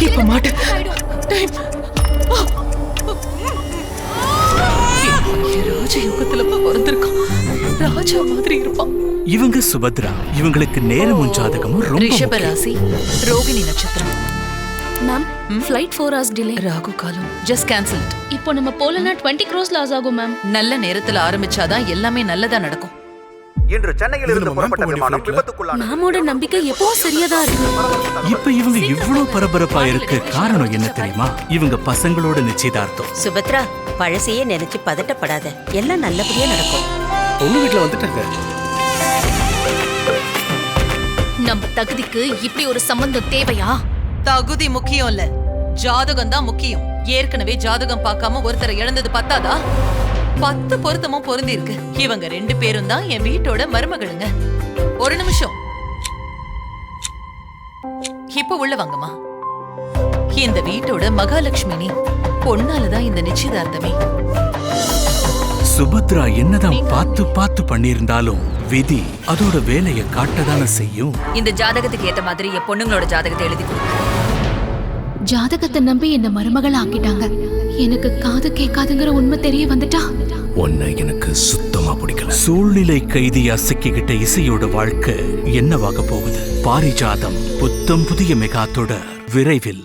இப்ப மாட்டேன். ராஜயோகத்துல பிறந்திருக்கான். ராஜா மாதிரி இருப்பான். இவங்க சுபத்ரா. இவங்களுக்கு நேரமும் ஜாதகமும் ரொம்ப ரிஷப ராசி, ரோகிணி நட்சத்திரம். Ma'am, flight 4 hours delay. Rahu காலம் ஜஸ்ட் கேன்சல்ட். இப்போ நம்ம போலனா 20 crores லாஸ் ஆகும் மேம். நல்ல நேரத்துல ஆரம்பிச்சாதான் எல்லாமே நல்லதா நடக்கும். இன்று சென்னையில் இருந்து புறப்பட்ட விமானம் விபத்துக்குள்ளானது. மேமோட நம்பிக்கை எப்பவும் சரியாதா இருக்கு. இப்ப இவங்க இவ்வளவு பரபரப்பா இருக்கு காரணம் என்ன தெரியுமா? இவங்க பசங்களோட நிச்சயதார்த்தம். சுபத்ரா, பழசையே நினைச்சு பதட்டப்படாத, எல்லாம் நல்லபடியா நடக்கும். பொண்ணு வீட்டுல வந்துட்டாங்க. நம்ம தகுதிக்கு இப்படி ஒரு சம்பந்தம் தேவையா? தகுதி முக்கியம் இல்ல, ஜாதகம் தான் முக்கியம். ஏற்கனவே ஜாதகம் பார்க்காம ஒருத்தரை இழந்தது பத்தாதா? 10 பொருத்தமும் பொருந்தி இருக்கு. இவங்க 2 பேரும் தான் என் வீட்டோட மருமகளுங்க. ஒரு நிமிஷம், இப்ப உள்ள வாங்கம்மா. இந்த வீட்டோட மகாலட்சுமி நீ. பொண்ணாலதான் இந்த நிச்சயதார்த்தமே. சுபத்ரா என்னதான் பார்த்து பண்ணிருந்தாலும் விதி அதோட வேலையை காட்டதான செய்யும். இந்த ஜாதகத்துக்கு ஏத்த மாதிரி என் பொண்ணுங்களோட ஜாதகத்தை எழுதி கொடு. ஜாதகத்தை நம்பி என்ன மருமகள் ஆக்கிட்டாங்க. எனக்கு காது கேட்காதுங்கிற உண்மை தெரிய வந்துட்டா உன்னை எனக்கு சுத்தமா பிடிக்கல. சூழ்நிலை கைதியா சிக்கிக்கிட்ட இசையோட வாழ்க்கை என்னவாக போகுது? பாரிஜாதம் புத்தம் புதிய மெகா தொடர் விரைவில்.